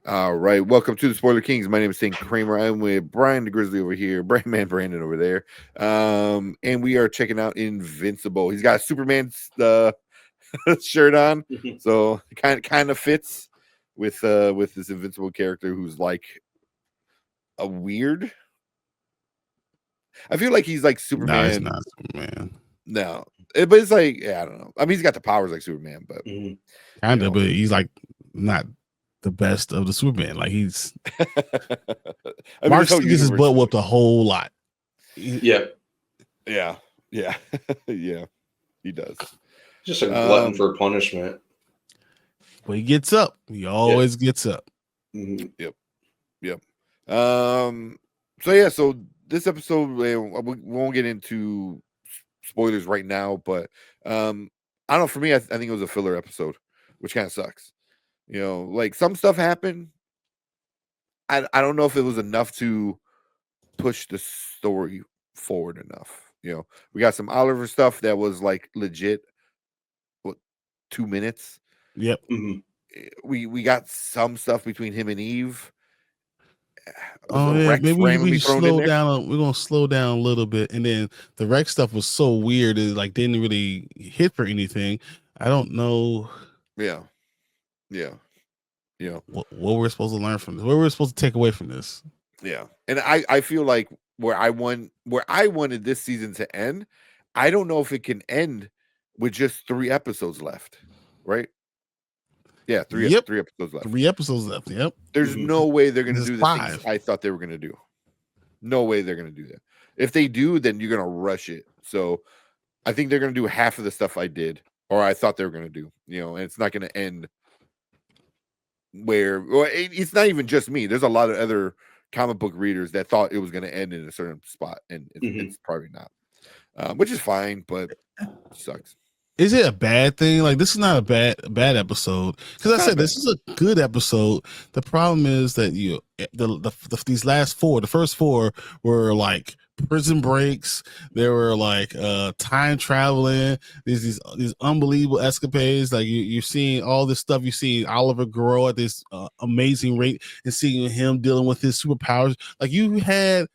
All right, welcome to the Spoiler Kings. My name is St. Kramer. I'm with Brian the Grizzly over here, Brian Man Brandon over there, and we are checking out Invincible. He's got a Superman shirt on, so it kind of fits with this Invincible character who's like a weird. I feel like he's like No, it's Superman. not Superman. No, but it's like I don't know. I mean, he's got the powers like Superman, but Kind of, but he's like not the best of the Superman. Like he's I mean, Mark this whole gets his universe butt is whooped a whole lot. Yep. yeah, yeah, yeah. He does. Just a glutton for punishment. But he gets up. He always gets up. Yep. So yeah, so this episode we won't get into spoilers right now, but I don't know. For me, I think it was a filler episode, which kind of sucks. You know, like some stuff happened. I don't know if it was enough to push the story forward enough. You know, we got some Oliver stuff that was like legit. What, 2 minutes? Yep. We got some stuff between him and Eve. Oh yeah, Rex maybe we slow there? down. We're gonna slow down a little bit, and then the Rex stuff was so weird. It like didn't really hit for anything. I don't know. Yeah. What we're supposed to learn from this. What we're supposed to take away from this. Yeah, and I feel like where I wanted this season to end, I don't know if it can end with just 3 episodes left, right? Yeah, three episodes left. 3 episodes left. Yep. There's no way they're going to do the 5. things I thought they were going to do. No way they're going to do that. If they do, then you're going to rush it. So I think they're going to do half of the stuff I did or I thought they were going to do. You know, and it's not going to end where it's not even just me. There's a lot of other comic book readers that thought it was going to end in a certain spot, and it's probably not, which is fine, but it sucks. Is it a bad thing? Like this is not a bad episode because I said this is a good episode. The problem is that these last 4, the first 4 were like prison breaks. There were like time traveling. These unbelievable escapades. Like you're seeing all this stuff. You see Oliver grow at this amazing rate, and seeing him dealing with his superpowers. Like you had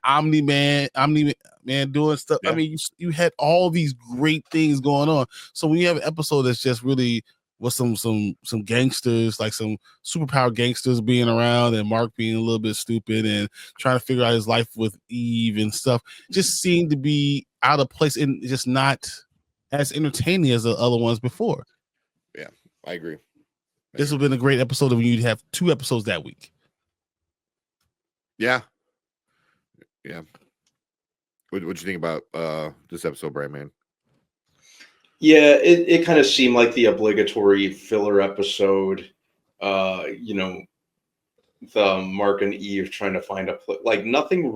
Omni Man doing stuff. Yeah. I mean, you had all these great things going on. So when you have an episode that's just really with some gangsters, like some superpower gangsters being around, and Mark being a little bit stupid and trying to figure out his life with Eve and stuff, just seemed to be out of place and just not as entertaining as the other ones before. Yeah, I agree. This would have been a great episode when you'd have 2 episodes that week. Yeah. What you think about this episode, Brian Man? Yeah, it kind of seemed like the obligatory filler episode. You know, the Mark and Eve trying to find like nothing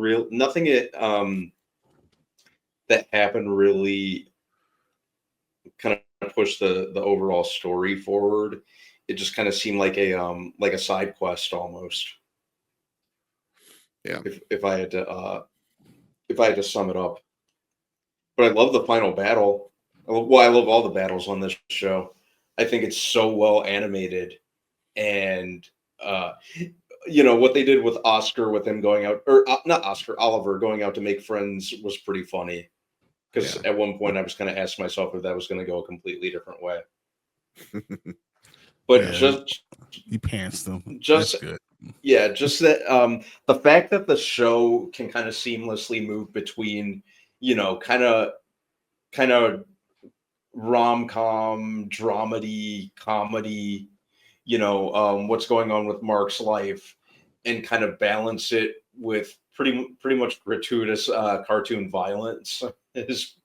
that happened really kind of pushed the overall story forward. It just kind of seemed like a side quest almost. Yeah. If I had to sum it up. But I love the final battle. Well, I love all the battles on this show. I think it's so well animated, and you know what they did with Oscar, with him going out, or not Oscar, Oliver going out to make friends was pretty funny. Because at one point I was going to ask myself if that was going to go a completely different way. But just he pants them. Just that's good. Yeah, just that the fact that the show can kind of seamlessly move between, you know, kind of rom-com, dramedy, comedy, you know, what's going on with Mark's life, and kind of balance it with pretty much gratuitous cartoon violence is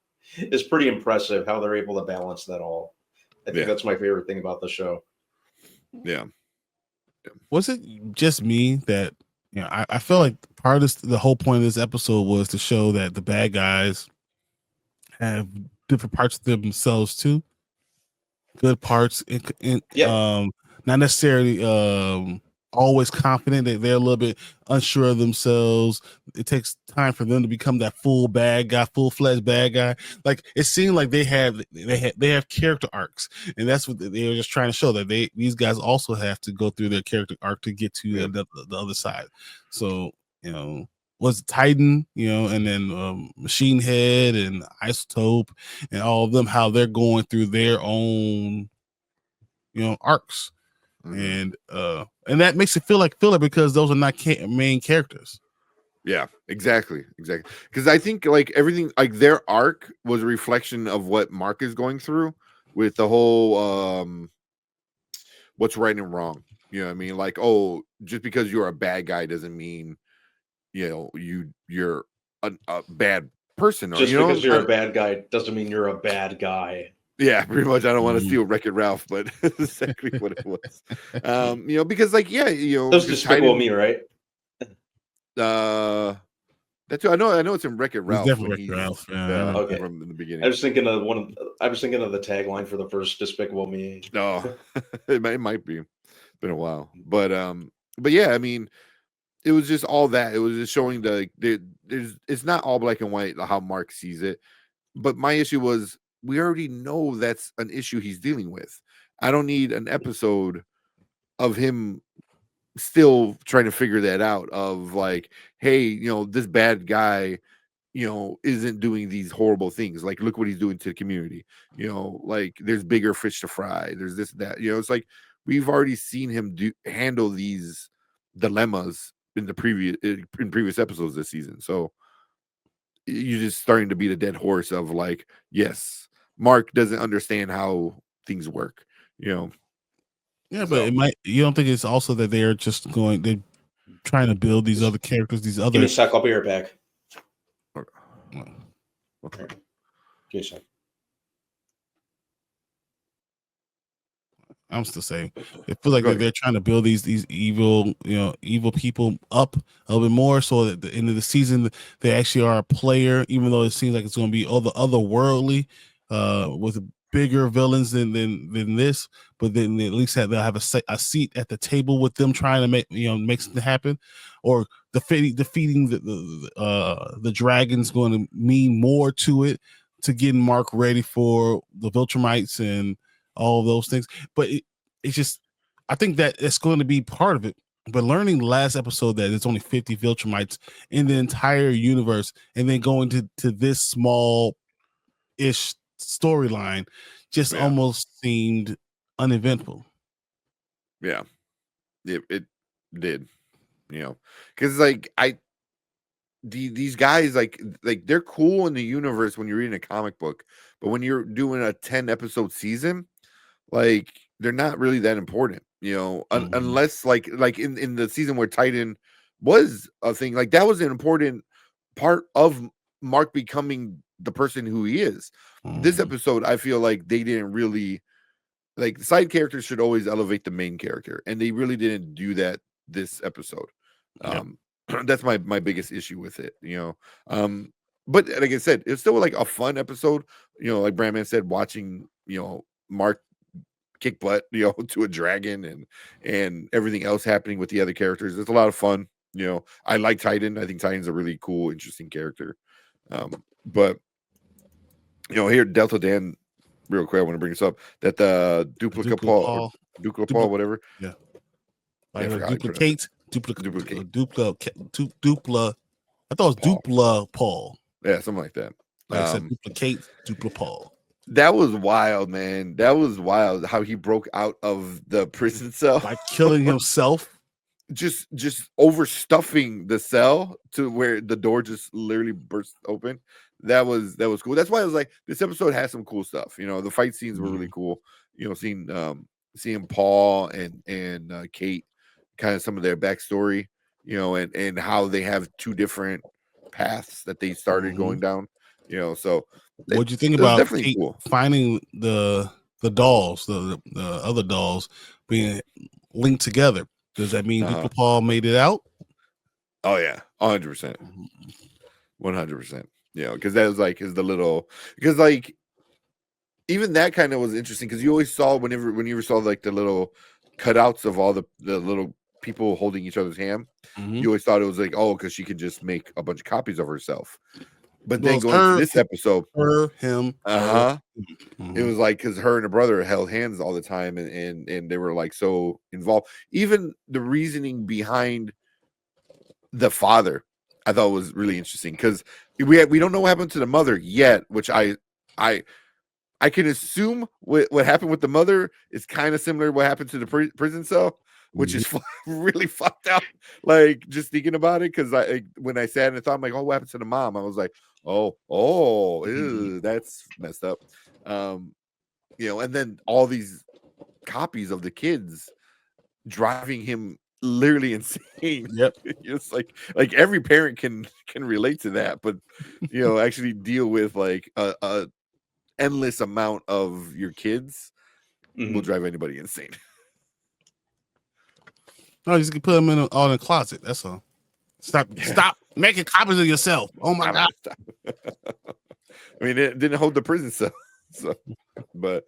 pretty impressive how they're able to balance that all. I think that's my favorite thing about the show. Yeah. Was it just me that, you know, I feel like part of this, the whole point of this episode was to show that the bad guys have different parts of themselves too. Good parts, not necessarily always confident, that they're a little bit unsure of themselves. It takes time for them to become that full bad guy, full-fledged bad guy. Like it seemed like they have character arcs, and that's what they were just trying to show, that these guys also have to go through their character arc to get to the other side. So was Titan, and then Machine Head and Isotope and all of them, how they're going through their own arcs. And that makes it feel like filler because those are not main characters. Yeah, exactly. Because I think like everything, like their arc was a reflection of what Mark is going through with the whole what's right and wrong. You know what I mean? Like, oh, just because you're a bad guy doesn't mean you're a bad person. Or just because you're a bad guy doesn't mean you're a bad guy. Yeah, pretty much. I don't want to steal Wreck-It Ralph, but that's exactly what it was. Because like, those Despicable Me, right? That's I know it's in Wreck-It Ralph. Definitely Wreck-It Ralph. Okay. From the beginning. I was thinking of the tagline for the first Despicable Me. No, it might be. It's been a while, but yeah, I mean, it was just all that. It was just showing it's not all black and white how Mark sees it. But my issue was, we already know that's an issue he's dealing with. I don't need an episode of him still trying to figure that out, of like, hey, this bad guy, isn't doing these horrible things. Like, look what he's doing to the community. Like there's bigger fish to fry. There's this, that, it's like we've already seen him handle these dilemmas in previous episodes this season. So you're just starting to beat a dead horse of like, yes, Mark doesn't understand how things work, Yeah, but you don't think it's also that they're trying to build these other characters, these other. Give me a sec, I'll be right back. Okay. Give me a sec. I'm still saying, it feels like they're trying to build these evil, evil people up a little bit more, so that at the end of the season they actually are a player, even though it seems like it's going to be otherworldly, with bigger villains than this. But then at least they'll have a seat at the table with them, trying to make something happen, or defeating the dragon's going to mean more to it, to getting Mark ready for the Viltrumites and all of those things. But it's just, I think that it's going to be part of it. But learning last episode that it's only 50 Viltrumites in the entire universe, and then going to this small-ish storyline just almost seemed uneventful. Yeah, it did. Because like these guys, like they're cool in the universe when you're reading a comic book, but when you're doing a 10 episode season, like they're not really that important, unless like in the season where Titan was a thing, like that was an important part of Mark becoming the person who he is. This episode, I feel like they didn't really, like, side characters should always elevate the main character, and they really didn't do that this episode. That's my biggest issue with it, but like I said, it's still like a fun episode, like Brandman said, watching Mark kick butt to a dragon, and everything else happening with the other characters. It's a lot of fun. I like Titan. I think Titan's a really cool, interesting character. But here, Delta Dan, real quick, I want to bring this up, that the duplicate Paul, whatever. Yeah. Duplicate. Dupla. I thought it was Dupla Paul. Yeah, something like that. Like I said, duplicate, Dupla Paul. That was wild, man. That was wild how he broke out of the prison cell by killing himself. Just overstuffing the cell to where the door just literally burst open. That was cool. That's why I was like, this episode has some cool stuff. The fight scenes were really cool. Seeing Paul and Kate, kind of some of their backstory, and how they have two different paths that they started going down. So what'd you think about Kate finding the dolls, the other dolls being linked together? Does that mean Dupla Paul made it out? Oh yeah, 100%, 100%. Because that was like because like even that kind of was interesting, because you always saw when you saw like the little cutouts of all the little people holding each other's hand, Mhm. you always thought it was like, oh, because she could just make a bunch of copies of herself. But Well, then it's going to her, this episode, him, uh-huh, it Mhm. was like because her and her brother held hands all the time, and they were like so involved. Even the reasoning behind the father, I thought was really interesting because we don't know what happened to the mother yet, which I can assume what happened with the mother is kind of similar to what happened to the prison cell, which is really fucked up. Like just thinking about it, because when I sat and thought, I'm like, oh, what happened to the mom? I was like, oh, ew, that's messed up. And then all these copies of the kids driving him literally insane. Yep. It's like every parent can relate to that, but actually deal with like a endless amount of your kids will drive anybody insane. No, you just can put them all in a closet. That's all. Stop making copies of yourself. Oh my god. I mean, it didn't hold the prison cell. So, but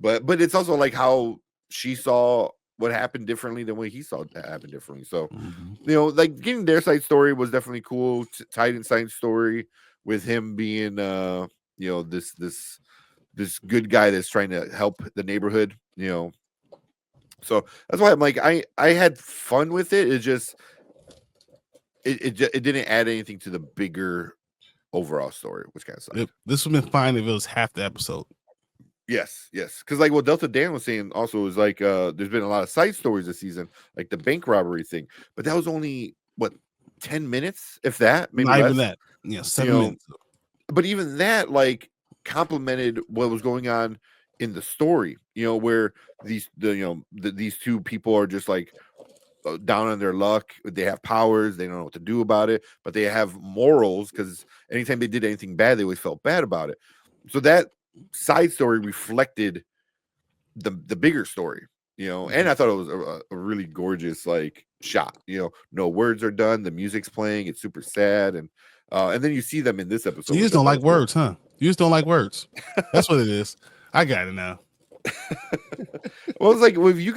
it's also like how she saw what happened differently than what he saw that happen differently. So, like getting their side story was definitely cool. Titan side story with him being, this good guy that's trying to help the neighborhood. So that's why I'm like, I had fun with it. It just it didn't add anything to the bigger overall story, which kind of sucked. This would have been fine if it was half the episode. Yes, because like what Delta Dan was saying also is like there's been a lot of side stories this season, like the bank robbery thing, but that was only 10 minutes, if that, maybe not less. even that. Yeah, 7 minutes. But even that like complemented what was going on in the story, where these two people are just like down on their luck. They have powers, they don't know what to do about it, but they have morals because anytime they did anything bad, they always felt bad about it. So that side story reflected the bigger story, and I thought it was a really gorgeous like shot. No words are done, the music's playing, it's super sad, and then you see them in this episode. So you just don't like words, huh? You just don't like words. That's what it is. I got it now. Well, it's like if you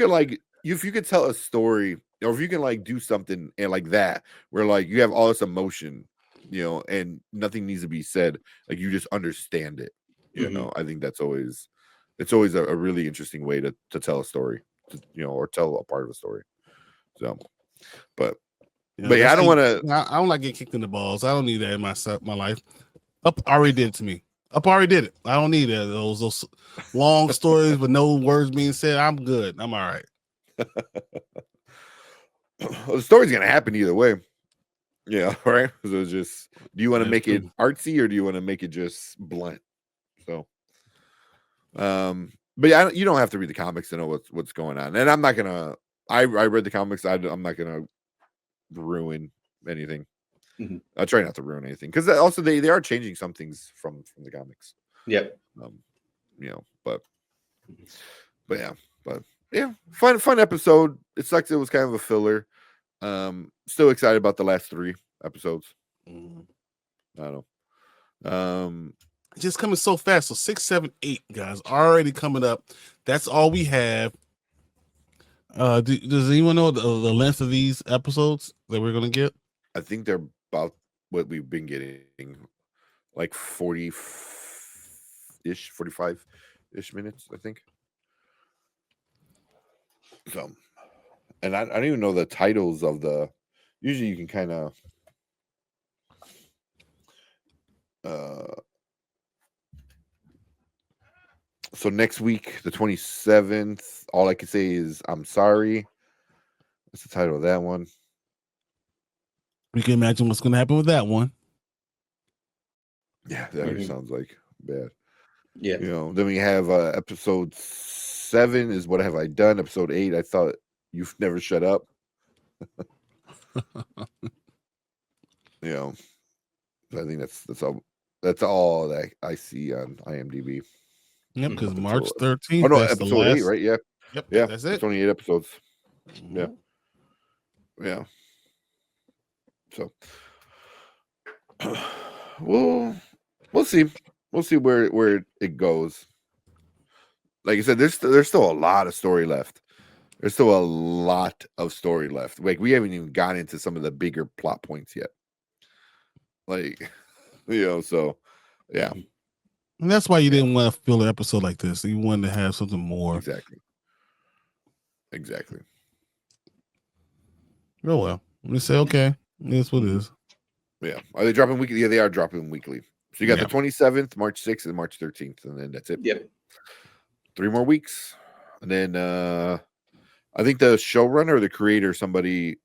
could tell a story, or if you can like do something and like that, where like you have all this emotion, and nothing needs to be said, like you just understand it. I think it's always a really interesting way to tell a story, or tell a part of a story. So, but yeah, I don't want to. I don't like getting kicked in the balls. I don't need that in my life. Up already did it to me. Up already did it. I don't need those long stories with no words being said. I'm good. I'm all right. Well, the story's gonna happen either way. Yeah, right. So just, do you want to make it artsy or do you want to make it just blunt? So, but yeah, you don't have to read the comics to know what's going on. And I'm not gonna. I read the comics. I'm not gonna ruin anything. I try not to ruin anything because also they are changing some things from the comics. Yep. But yeah, fun episode. It sucks. It was kind of a filler. Still excited about the last 3 episodes. I don't know. Just coming so fast. So 6, 7, 8 guys already coming up. That's all we have. Does anyone know the length of these episodes that we're gonna get? I think they're about what we've been getting, like 40-ish, 45-ish minutes, I think. So, and I don't even know the titles of the. Usually, you can kind of. So next week, the 27th, all I can say is I'm sorry. That's the title of that one. You can imagine what's going to happen with that one. Yeah, that sounds like bad. Yeah. Then we have episode 7 is What Have I Done? Episode 8, I Thought You've Never Shut Up. I think that's all that I see on IMDb. Yep, because March 13th. Oh no, episode 8, right? Yeah. Yep. Yeah, that's it. It's only 8 episodes. Yeah. Yeah. So we'll see. We'll see where it goes. Like I said, there's still a lot of story left. There's still a lot of story left. Like we haven't even gotten into some of the bigger plot points yet. Like, so yeah. And that's why you didn't want to fill an episode like this. You wanted to have something more. Exactly. Oh well. Let me say okay. That's what it is. Yeah. Are they dropping weekly? Yeah, they are dropping weekly. So you got the 27th, March 6th, and March 13th, and then that's it. Yep. 3 more weeks. And then I think the showrunner or the creator, somebody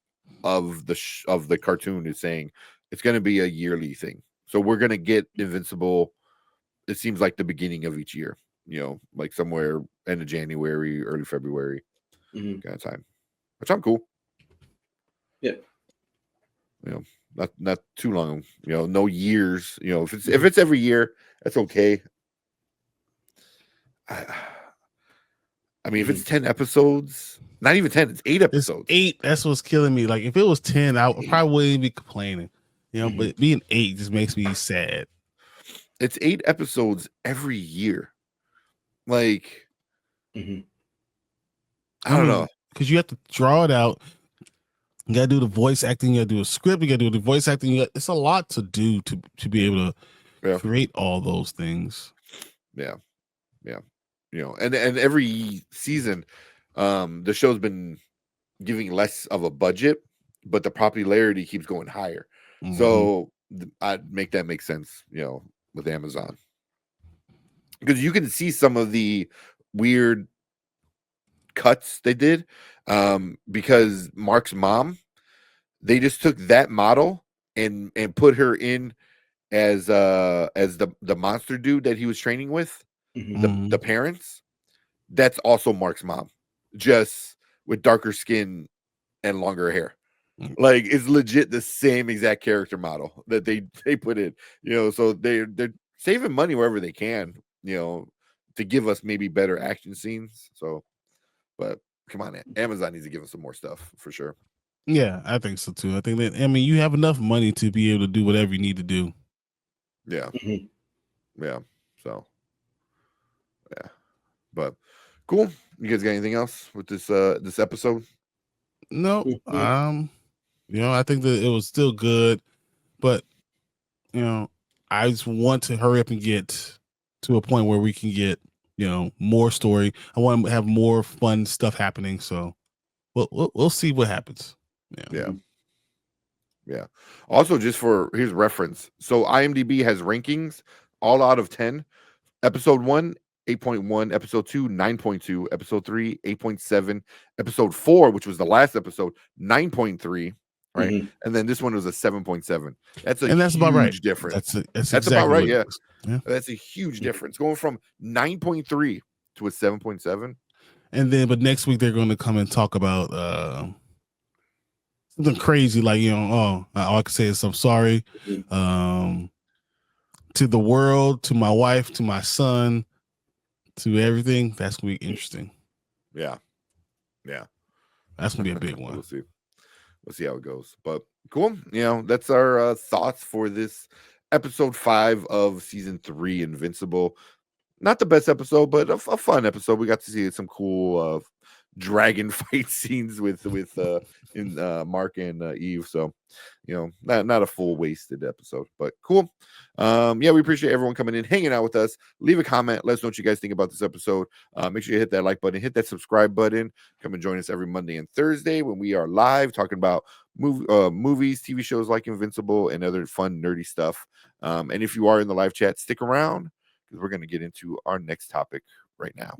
of the cartoon, is saying it's going to be a yearly thing. So we're going to get Invincible. It seems like the beginning of each year, like somewhere end of January, early February kind of time, which I'm cool. Yeah. Not too long, no years, if it's every year, that's okay. I mean, if it's 10 episodes, not even 10, it's 8 episodes. It's 8. That's what's killing me. Like if it was 10, I probably wouldn't be complaining. But being 8 just makes me sad. It's 8 episodes every year. Like, I don't know. Because you have to draw it out. You gotta do the voice acting, you gotta do a script, you gotta do the voice acting. It's a lot to do to be able to create all those things. Yeah. And every season, the show's been giving less of a budget, but the popularity keeps going higher. So I'd make that make sense, with Amazon, because you can see some of the weird cuts they did, because Mark's mom, they just took that model and put her in as the monster dude that he was training with, the parents. That's also Mark's mom, just with darker skin and longer hair. Like, it's legit the same exact character model that they put in, so they're saving money wherever they can, to give us maybe better action scenes. So, but come on, Amazon needs to give us some more stuff for sure. Yeah, I think so too. I think that, you have enough money to be able to do whatever you need to do. Yeah. Yeah. So, yeah. But cool. You guys got anything else with this episode? No. I think that it was still good, but I just want to hurry up and get to a point where we can get more story. I want to have more fun stuff happening. So we'll see what happens. Yeah. Also, just here's reference. So IMDb has rankings all out of 10. Episode 1, 8.1. Episode 2, 9.2. Episode 3, 8.7. Episode 4, which was the last episode, 9.3. Right. And then this one was a 7.7. That's huge about right. difference. That's exactly about right. Yeah. That's a huge difference, going from 9.3 to a 7.7. And then, but next week they're going to come and talk about something crazy, like all I can say is I'm sorry to the world, to my wife, to my son, to everything. That's gonna be interesting. Yeah, that's gonna be a big one. We'll see how it goes. But cool, that's our thoughts for this episode 5 of season 3, Invincible. Not the best episode, but a fun episode. We got to see some cool dragon fight scenes with Mark and Eve. So, not a full wasted episode, but cool. We appreciate everyone coming in, hanging out with us. Leave a comment. Let us know what you guys think about this episode. Make sure you hit that like button, hit that subscribe button. Come and join us every Monday and Thursday when we are live talking about movies, TV shows like Invincible, and other fun, nerdy stuff. And if you are in the live chat, stick around, because we're going to get into our next topic right now.